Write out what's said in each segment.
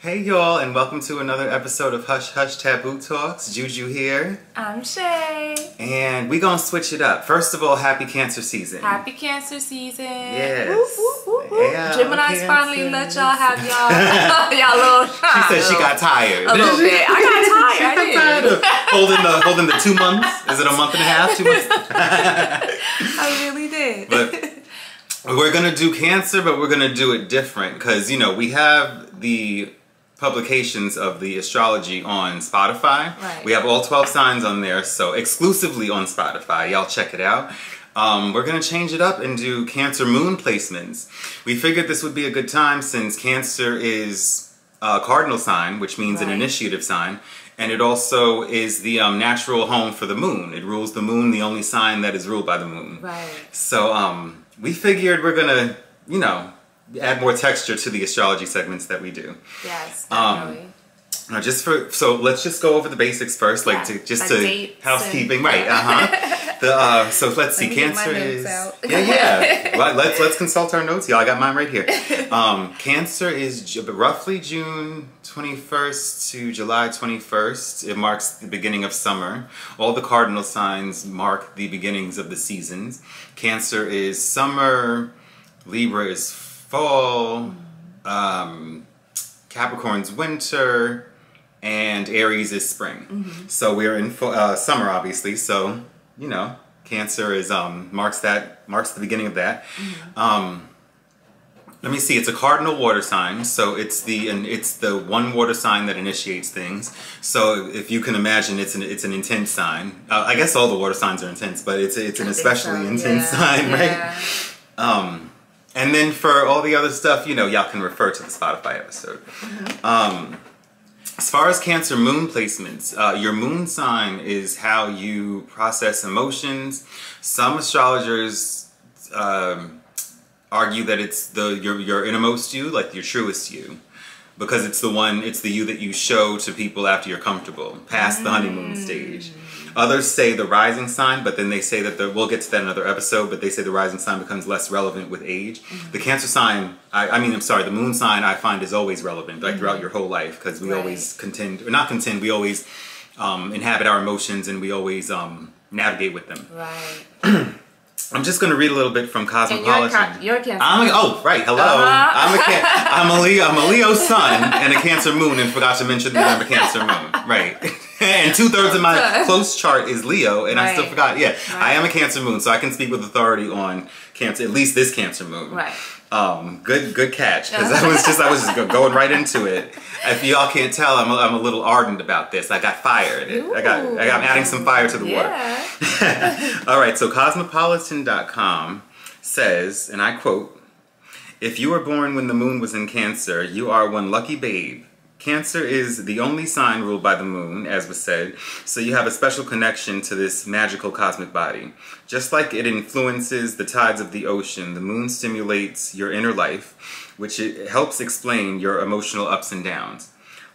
Hey y'all, and welcome to another episode of Hush Hush Taboo Talks. Juju here. I'm Shay. And we gonna switch it up. First of all, happy Cancer season. Happy Cancer season. Yes. Whoop, whoop, whoop. Yeah, Gemini's finally let y'all have y'all little She said she got tired. A little bit. I got tired. She got tired of holding the 2 months. Is it a month and a half? 2 months? I really did. But we're gonna do Cancer, but we're gonna do it different because, you know, we have the publications of the astrology on Spotify. Right. We have all 12 signs on there, so exclusively on Spotify. Y'all check it out. We're gonna change it up and do Cancer moon placements. We figured this would be a good time since Cancer is a cardinal sign, which means an initiative sign, and it also is the natural home for the moon. It rules the moon, the only sign that is ruled by the moon. Right. So we figured we're gonna, you know, add more texture to the astrology segments that we do. Yes, definitely. So let's just go over the basics first, like housekeeping, right? So let's see. Cancer is Well, let's consult our notes, y'all. I got mine right here. Cancer is roughly June 21st to July 21st. It marks the beginning of summer. All the cardinal signs mark the beginnings of the seasons. Cancer is summer. Libra is fall, Capricorn's winter, and Aries is spring. So we're in summer, obviously. So you know, Cancer is marks the beginning of that. Let me see. It's a cardinal water sign, so it's the one water sign that initiates things. So if you can imagine, it's an intense sign. I guess all the water signs are intense, but it's an especially intense sign, right? And then for all the other stuff, you know, y'all can refer to the Spotify episode. As far as Cancer moon placements, your moon sign is how you process emotions. Some astrologers argue that it's your innermost you, like your truest you, because it's the you that you show to people after you're comfortable, past the honeymoon stage. Others say the rising sign, but then they say that we'll get to that in another episode, but they say the rising sign becomes less relevant with age. The Cancer sign, the moon sign I find is always relevant, like throughout your whole life, because we always we always inhabit our emotions and we always navigate with them. Right. I'm just going to read a little bit from Cosmopolitan. And you're Cancer. Hello. I'm a Leo sun and a Cancer moon, and forgot to mention that I'm a Cancer moon. Right. And 2/3 of my close chart is Leo, and I still forgot. Yeah, I am a Cancer moon, so I can speak with authority on Cancer, at least this Cancer moon. Right. Good catch, because I was just going right into it. If y'all can't tell, I'm a little ardent about this. I got fire in it. I'm adding some fire to the water. All right, so Cosmopolitan.com says, and I quote, "If you were born when the moon was in Cancer, you are one lucky babe. Cancer is the only sign ruled by the moon, as was said, so you have a special connection to this magical cosmic body. Just like it influences the tides of the ocean, the moon stimulates your inner life, which it helps explain your emotional ups and downs.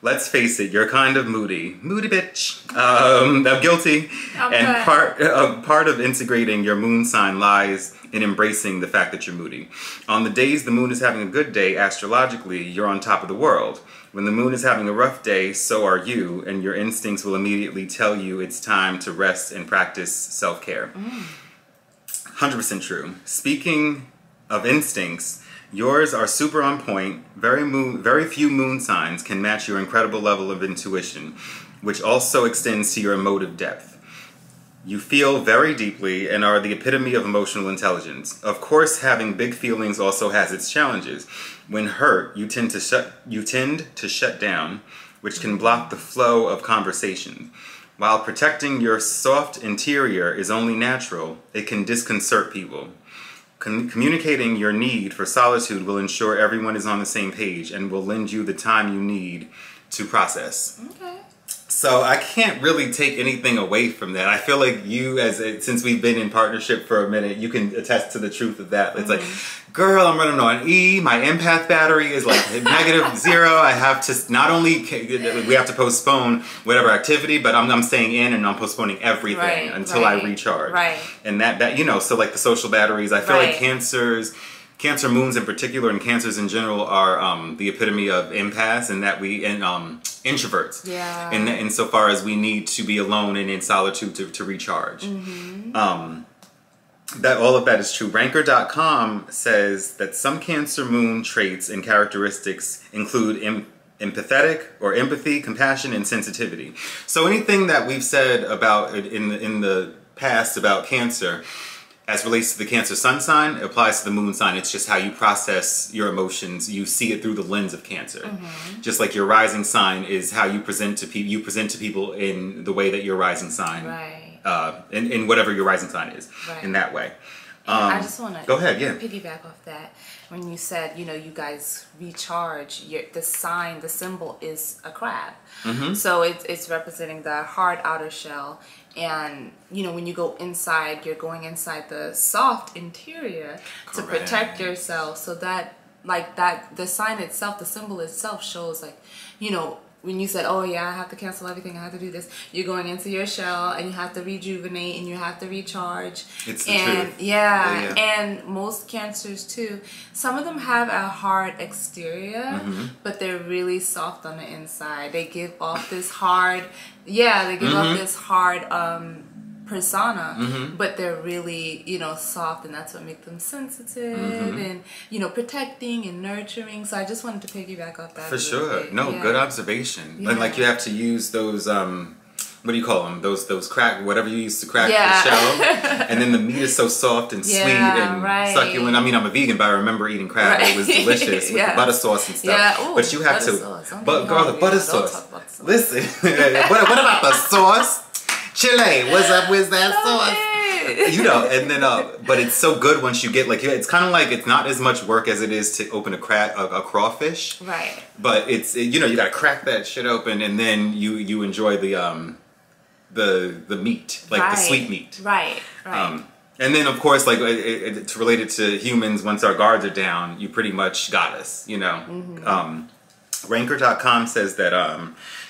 Let's face it, you're kind of moody bitch. I'm guilty. And part of integrating your moon sign lies in embracing the fact that you're moody. On the days the moon is having a good day, astrologically, you're on top of the world. When the moon is having a rough day, so are you, and your instincts will immediately tell you it's time to rest and practice self-care." 100% true. Speaking of instincts, yours are super on point. Very few moon signs can match your incredible level of intuition, which also extends to your emotive depth. You feel very deeply and are the epitome of emotional intelligence. Of course, having big feelings also has its challenges. When hurt, you tend to shut down, which can block the flow of conversation. While protecting your soft interior is only natural, it can disconcert people. Communicating your need for solitude will ensure everyone is on the same page and will lend you the time you need to process. Okay. So I can't really take anything away from that. I feel like you, since we've been in partnership for a minute, you can attest to the truth of that. It's like, girl, I'm running on E. My empath battery is like -0. I have to, not only we have to postpone whatever activity, but I'm staying in and I'm postponing everything until I recharge. Right. And that, you know, so like the social batteries, I feel like Cancers Cancer moons in particular and Cancers in general are the epitome of empaths, and that we introverts. Yeah. And insofar as we need to be alone and in solitude to recharge. That all of that is true. Ranker.com says that some Cancer moon traits and characteristics include empathetic or empathy, compassion, and sensitivity. So anything that we've said about in the past about Cancer as relates to the Cancer sun sign applies to the moon sign. It's just how you process your emotions. You see it through the lens of Cancer. Just like your rising sign is how you present to people. You present to people in the way that your rising sign, in whatever your rising sign is, in that way. I just want to go ahead, piggyback off that. When you said, you know, you guys recharge, the sign, the symbol is a crab. So it's representing the hard outer shell. And, you know, when you go inside, you're going inside the soft interior to protect yourself. So that, like that, the sign itself, the symbol itself shows, like, you know, when you said, oh yeah, I have to cancel everything, I have to do this, you're going into your shell and you have to rejuvenate and you have to recharge. It's the truth. Yeah, and most Cancers too, some of them have a hard exterior, but they're really soft on the inside. They give off this hard, they give off this hard persona, but they're really, you know, soft, and that's what makes them sensitive and, you know, protecting and nurturing. So I just wanted to piggyback off that. For sure. No, good observation. Like you have to use those what do you call them? Those crack, whatever you use to crack the shell. And then the meat is so soft and sweet and succulent. I mean, I'm a vegan, but I remember eating crab. It was delicious with the butter sauce and stuff. Ooh, but you have to, girl, the butter sauce. Listen, what about the sauce? Chile, what's up with that sauce? You know, and then, but it's so good once you get, like, it's kind of like, it's not as much work as it is to open a crawfish. Right. But it's, you know, you gotta crack that shit open, and then you enjoy the meat, like the sweet meat. Right. And then, of course, like, it's related to humans, once our guards are down, you pretty much got us, you know. Ranker.com says that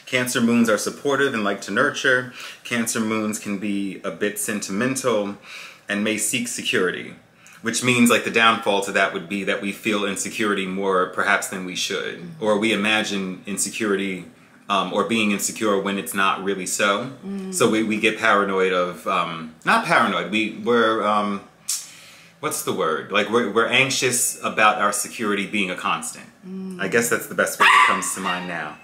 Cancer moons are supportive and like to nurture. Cancer moons can be a bit sentimental and may seek security, which means, like, the downfall to that would be that we feel insecurity more perhaps than we should, or we imagine insecurity or being insecure when it's not really so. So we get paranoid of, not paranoid, we're what's the word? Like, we're anxious about our security being a constant. I guess that's the best way that comes to mind now.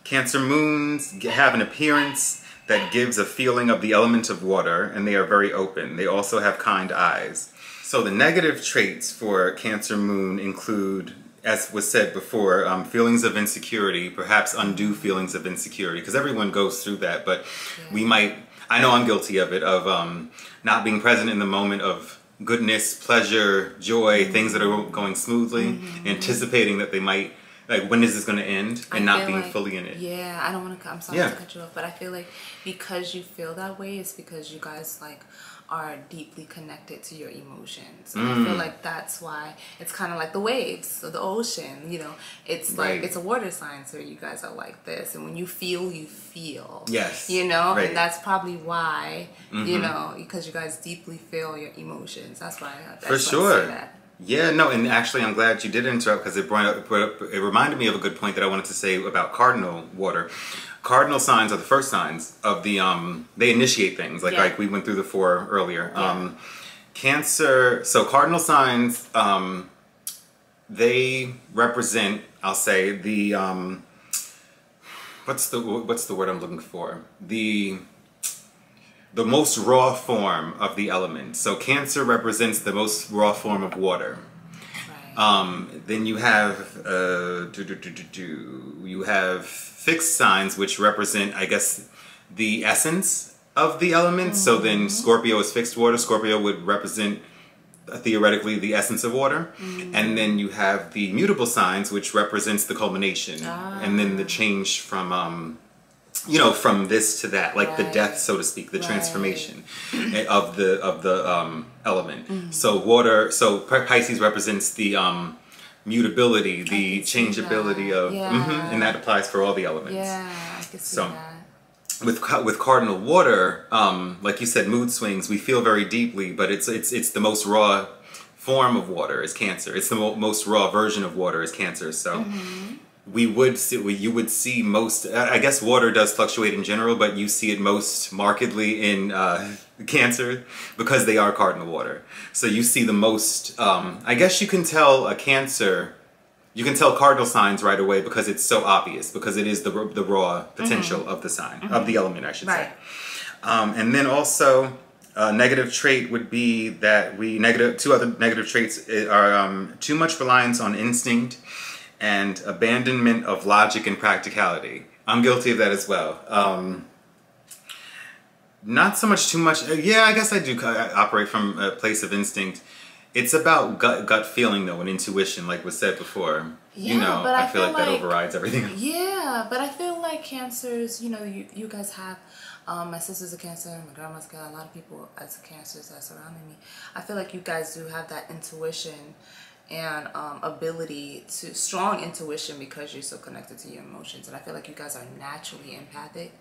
Cancer moons have an appearance that gives a feeling of the element of water, and they are very open. They also have kind eyes. So the negative traits for Cancer moon include, as was said before, feelings of insecurity, perhaps undue feelings of insecurity, because everyone goes through that, but we might, I know I'm guilty of it, of not being present in the moment of goodness, pleasure, joy, things that are going smoothly, anticipating that they might, like, when is this going to end, and not being fully in it. Yeah, I don't want to, I'm sorry to cut you off, but I feel like because you feel that way, it's because you guys, like, are deeply connected to your emotions. And I feel like that's why it's kind of like the waves of the ocean, you know. It's like, it's a water sign, so you guys are like this. And when you feel, you feel. Yes. You know? And that's probably why, you know, because you guys deeply feel your emotions. That's why I say that. Yeah, no, and actually I'm glad you did interrupt, because it reminded me of a good point that I wanted to say about cardinal water. Cardinal signs are the first signs of the, they initiate things, like we went through the 4 earlier. Cancer, so cardinal signs, they represent, I'll say, the, what's the word I'm looking for? The most raw form of the element. So Cancer represents the most raw form of water. Then you have you have fixed signs, which represent, I guess, the essence of the element. So then Scorpio is fixed water. Scorpio would represent theoretically the essence of water. And then you have the mutable signs, which represents the culmination, and then the change from you know, from this to that, like the death, so to speak, the transformation of the element. So water, so Pisces represents the mutability, the changeability of, and that applies for all the elements. I can see that. With cardinal water, like you said, mood swings, we feel very deeply, but it's the most raw form of water is Cancer. It's the most raw version of water is Cancer. So you would see most, I guess water does fluctuate in general, but you see it most markedly in Cancer because they are cardinal water. So you see the most, I guess you can tell a Cancer, you can tell cardinal signs right away because it's so obvious, because it is the raw potential of the sign, of the element, I should say. And then also, negative trait would be that two other negative traits are too much reliance on instinct and abandonment of logic and practicality. I'm guilty of that as well. Not so much too much. Yeah, I guess I do operate from a place of instinct. It's about gut feeling though, and intuition, like was said before. Yeah, you know, but I feel like that overrides everything. Yeah, but I feel like Cancers, you know, you guys have, my sister's a Cancer, my grandma's got a lot of people as Cancers that surrounding me. I feel like you guys do have that intuition and ability to, strong intuition, because you're so connected to your emotions. And I feel like you guys are naturally empathic,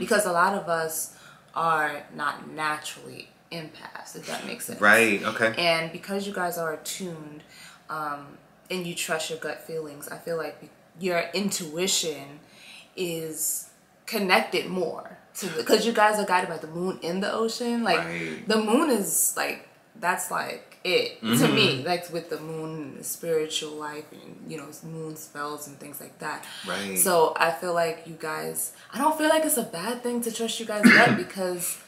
because a lot of us are not naturally empaths, if that makes sense. Right, okay. And because you guys are attuned, and you trust your gut feelings, I feel like your intuition is connected more to the, because you guys are guided by the moon in the ocean. Like the moon is like, that's like it to me, like with the moon, spiritual life, and you know, moon spells and things like that. Right. So I feel like you guys, I don't feel like it's a bad thing to trust you guys' gut, because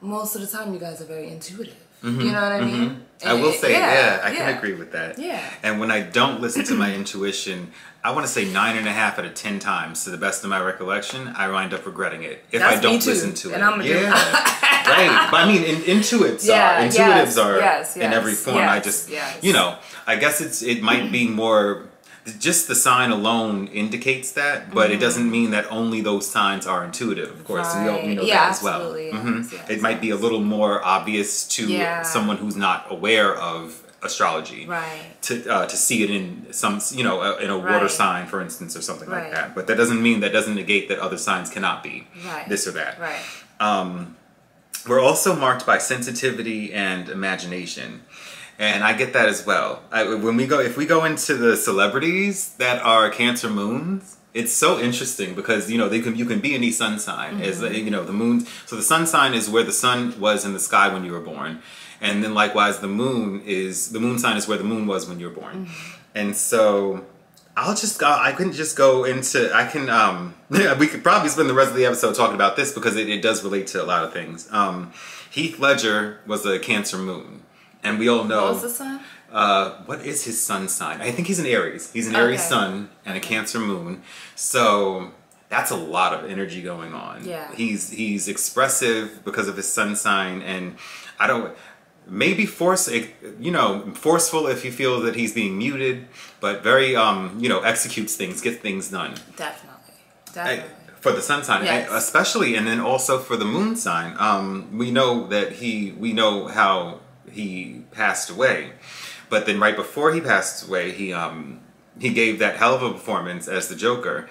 most of the time you guys are very intuitive. You know what I mean? I will say, yeah, I can agree with that. Yeah. And when I don't listen to my intuition, I want to say 9.5 out of 10 times, to the best of my recollection, I wind up regretting it if I don't listen to it. And I'm right. But I mean, intuitives are in every form. I just, you know, I guess it might be more. Just the sign alone indicates that, but it doesn't mean that only those signs are intuitive. Of course, we know that as well. It might be a little more obvious to someone who's not aware of astrology, to see it in some, you know, in a water sign, for instance, or something like that. But that doesn't mean, that doesn't negate that other signs cannot be this or that. We're also marked by sensitivity and imagination. And I get that as well. If we go into the celebrities that are Cancer moons, it's so interesting because, you know, you can be any sun sign, as you know, the moon. So the sun sign is where the sun was in the sky when you were born, and then likewise the moon sign is where the moon was when you were born. And so I couldn't just go into. We could probably spend the rest of the episode talking about this because it does relate to a lot of things. Heath Ledger was a Cancer moon. And we all know. What was the sun? What is his sun sign? I think he's an Aries. He's an Aries sun and a Cancer moon. So that's a lot of energy going on. Yeah. He's expressive because of his sun sign, and maybe forceful if you feel that he's being muted, but very you know, executes things, gets things done. Definitely. For the sun sign, especially, and then also for the moon sign. We know how he passed away, but then right before he passed away, he gave that hell of a performance as the Joker.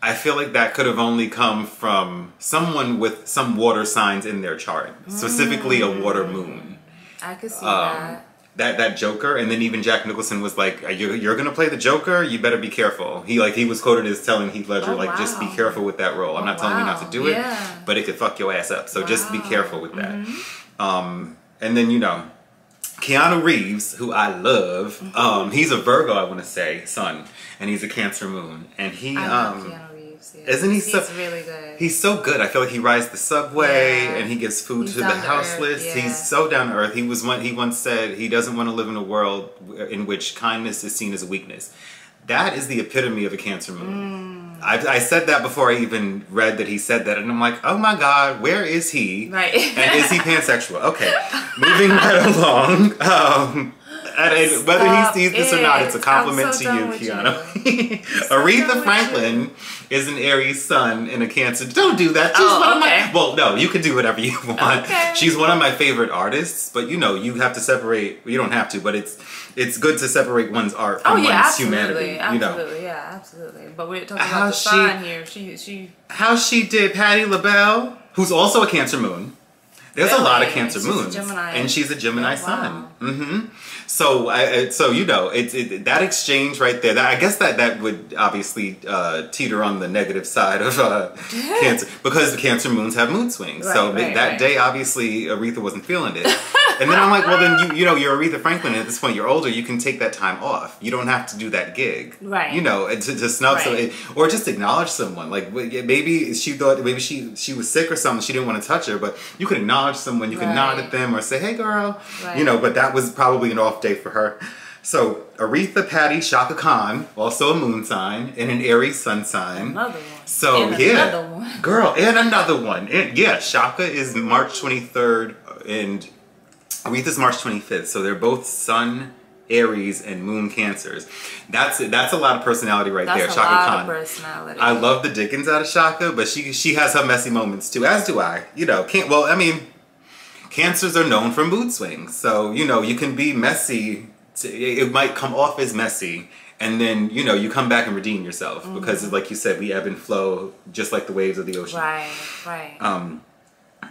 I feel like that could have only come from someone with some water signs in their chart, specifically a water moon. I could see that. That Joker, and then even Jack Nicholson was like, "You're gonna play the Joker. You better be careful." He was quoted as telling Heath Ledger, just be careful with that role. I'm not telling you not to do it, but it could fuck your ass up. So just be careful with that. And then, you know, Keanu Reeves, who I love, he's a Virgo, I want to say, sun, and he's a Cancer moon, and he I love Keanu Reeves, isn't he? He's really good. He's so good. I feel like he rides the subway and he gives food to the houseless. He's so down to earth. He once said he doesn't want to live in a world in which kindness is seen as a weakness. That is the epitome of a Cancer moon. I said that before I even read that he said that, and I'm like, oh my God, where is he? Right. And is he pansexual? Okay, moving right along. Whether he sees this or not, it's a compliment to you, Keanu. Aretha Franklin is an Aries sun and a Cancer. Don't do that. She's well, no, you can do whatever you want. Okay. She's one of my favorite artists, but you know, you have to separate. You don't have to, but it's good to separate one's art from one's humanity. Absolutely, yeah, absolutely. But we're talking about the sign here. How she did Patti LaBelle, who's also a Cancer moon. There's a lot of Cancer moons, and she's a Gemini sun. So you know, that exchange right there. I guess that would obviously teeter on the negative side of Cancer, because the Cancer moons have mood swings. That day, obviously, Aretha wasn't feeling it. And then I'm like, well, then you know, you're Aretha Franklin. At this point, you're older. You can take that time off. You don't have to do that gig. Right. You know, to snub someone, or just acknowledge someone. Like maybe she thought maybe she was sick or something. She didn't want to touch her, but you could acknowledge someone. You could nod at them or say, "Hey, girl." You know, but that was probably an off day for her. So Aretha, Patty, Shaka Khan, also a moon sign, and an Aries sun sign. Another one. So and another one. Girl, and another one. And yeah, Shaka is March 23rd, and Aretha's March 25th. So they're both Sun, Aries, and Moon Cancers. That's a lot of personality there. Shaka Khan. Of personality. I love the dickens out of Shaka, but she has her messy moments too, as do I. You know, Cancers are known for mood swings, so you know you can be messy. It might come off as messy, and then you know you come back and redeem yourself because, like you said, we ebb and flow just like the waves of the ocean. Right, right.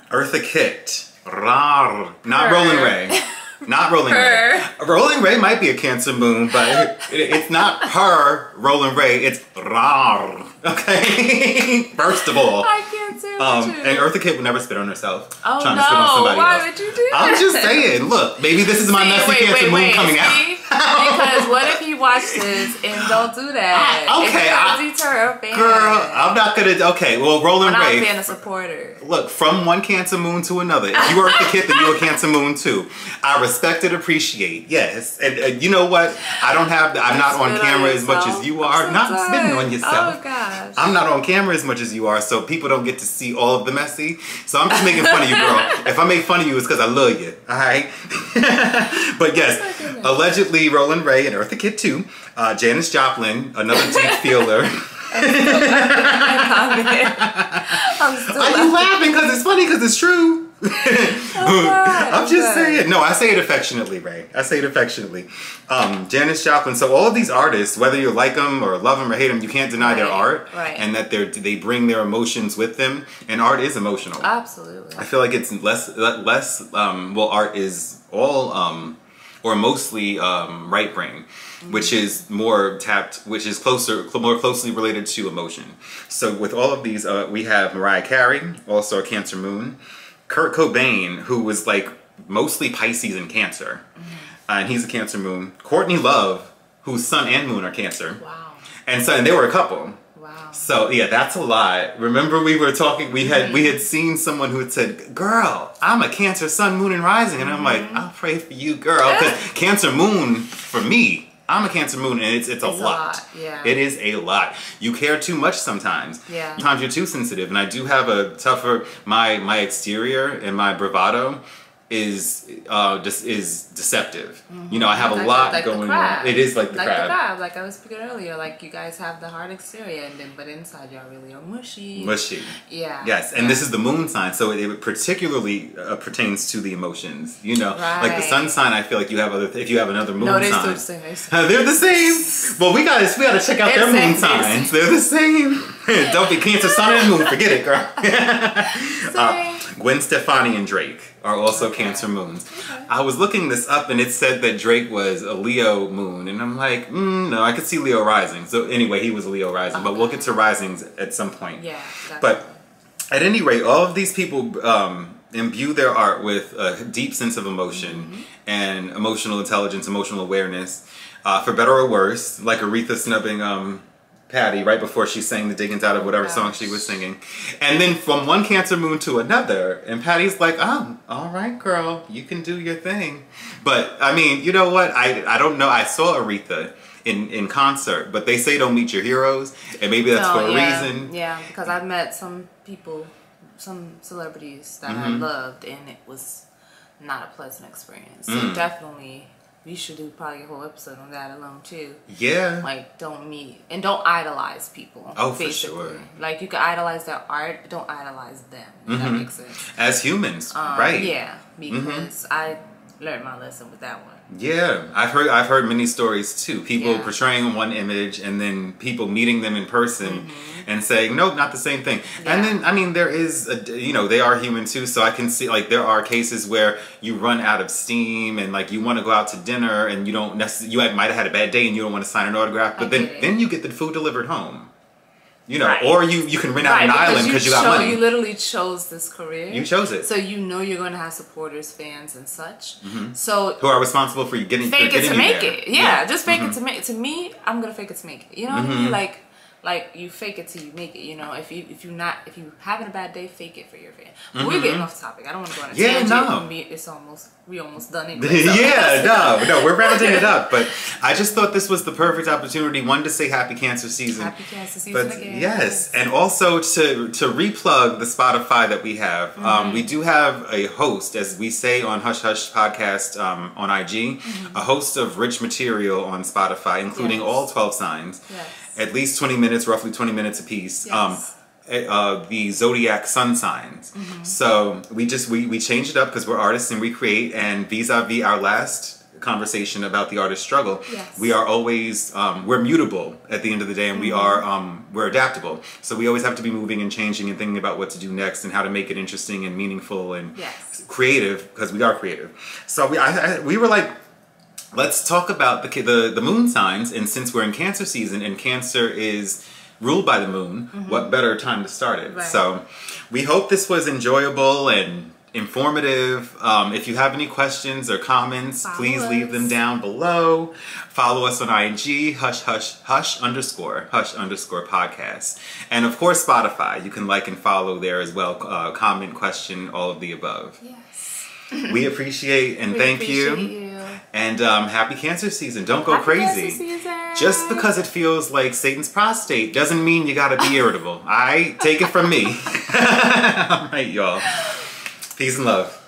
Eartha Kitt, rar, not Rolling Ray, not Rolling Ray. Rolling Ray might be a Cancer moon, but it's not her Rolling Ray. It's rar. Okay, first of all. I can't say that. And Eartha Kitt would never spit on herself. Oh trying no! To spit on somebody Why else. would you do that? I'm just saying. Look, maybe this is my messy Cancer moon coming out. Because what if he watched this and don't do that? Okay, he's her fan. Girl, I'm not gonna. Okay, well, Rolling Ray. I'm being a supporter. Look, from one Cancer moon to another. If you are Eartha Kitt, then you're a Cancer moon too. I respect and appreciate. Yes, and you know what? I'm not on camera as much as you are. Not spitting on yourself. Oh gosh. I'm not on camera as much as you are, so people don't get to see all of the messy. So I'm just making fun of you, girl. If I make fun of you, it's because I love you. All right. But yes, allegedly Rolling Ray and Eartha Kitt too. Janis Joplin, another deep feeler. I'm still Are you laughing because it's funny because it's true? I'm just saying. No, I say it affectionately, Ray. I say it affectionately. Janis Joplin. So all of these artists, whether you like them or love them or hate them, you can't deny their art, and that they bring their emotions with them. And art is emotional. Absolutely. I feel like it's less. Well, art is all or mostly right brain. Which is more which is more closely related to emotion. So with all of these, we have Mariah Carey, also a Cancer moon. Kurt Cobain, who was like mostly Pisces and Cancer, and he's a Cancer moon. Courtney Love, whose sun and moon are Cancer. Wow. And they were a couple. Wow. So yeah, that's a lot. Remember we were talking, we had seen someone who had said, girl, I'm a Cancer sun, moon, and rising. And I'm like, I'll pray for you, girl. Because Cancer moon, for me, I'm a Cancer moon, and it's a lot. Yeah. It is a lot. You care too much sometimes. Yeah. Sometimes you're too sensitive, and I do have a tougher. My exterior and my bravado is deceptive. You know, I have a lot going on. It is like the crab. Like I was speaking earlier, like you guys have the hard exterior, but inside y'all really are mushy. Mushy. Yeah. Yes, and this is the moon sign, so it particularly pertains to the emotions. You know, like the sun sign. I feel like you have if you have another moon sign. No, they're the same. They're the same. Well, we gotta check out their moon signs. They're the same. Don't be Cancer, sun, and moon. Forget it, girl. Gwen Stefani and Drake are also Cancer moons. Okay. I was looking this up and it said that Drake was a Leo moon, and I'm like, no, I could see Leo rising. So anyway, he was a Leo rising, but we'll get to risings at some point. Yeah. Definitely. But at any rate, all of these people imbue their art with a deep sense of emotion and emotional intelligence, emotional awareness, for better or worse. Like Aretha snubbing Patty right before she sang the diggings out of whatever song she was singing. And then from one Cancer moon to another, and Patty's like, oh, all right, girl, you can do your thing. But I mean, you know what? I don't know. I saw Aretha in concert, but they say don't meet your heroes, and maybe that's for a reason. Yeah, because I've met some people, some celebrities that I loved, and it was not a pleasant experience. So definitely, we should do probably a whole episode on that alone too. Yeah. Like, don't meet and don't idolize people. Oh, basically. For sure. Like, you can idolize their art, but don't idolize them. If that makes sense. As humans, right? Yeah, because I learned my lesson with that one. Yeah, I've heard many stories too. People portraying one image and then people meeting them in person and saying, nope, not the same thing. Yeah. And then, I mean, there is, they are human too, so I can see, like, there are cases where you run out of steam and, like, you want to go out to dinner and you don't necessarily, you might have had a bad day and you don't want to sign an autograph, but then you get the food delivered home. Or you can rent out an island because you got money. You literally chose this career. You chose it. So you know you're going to have supporters, fans, and such. So who are responsible for you getting fake it to make there. it. Yeah, just fake it to make it. To me, I'm going to fake it to make it. You know what I mean? Like you fake it till you make it. You know, if you having a bad day, fake it for your fan. We're getting off topic. I don't want to go on a tangent. No. We almost done it. So. no, we're rounding it up. But I just thought this was the perfect opportunity, one, to say happy Cancer season. Happy Cancer season again. Yes, and also to replug the Spotify that we have. We do have a host, as we say on Hush Hush Podcast on IG, a host of rich material on Spotify, including all 12 signs. Yes. At least 20 minutes, roughly 20 minutes apiece. Yes. The Zodiac sun signs. So we changed it up because we're artists and we create, and vis-a-vis our last conversation about the artist struggle, we are always, we're mutable at the end of the day, and we're adaptable. So we always have to be moving and changing and thinking about what to do next and how to make it interesting and meaningful and creative, because we are creative. So we were like, let's talk about the moon signs, and since we're in Cancer season and Cancer is ruled by the moon, what better time to start it? Right. So we hope this was enjoyable and informative. If you have any questions or comments, please leave them down below. Follow us on IG, hush underscore podcast. And of course, Spotify. You can like and follow there as well. Comment, question, all of the above. Yes. We appreciate and thank you. And happy Cancer season. Don't go crazy. Just because it feels like Satan's prostate doesn't mean you gotta be irritable. Take it from me. All right, y'all. Peace and love.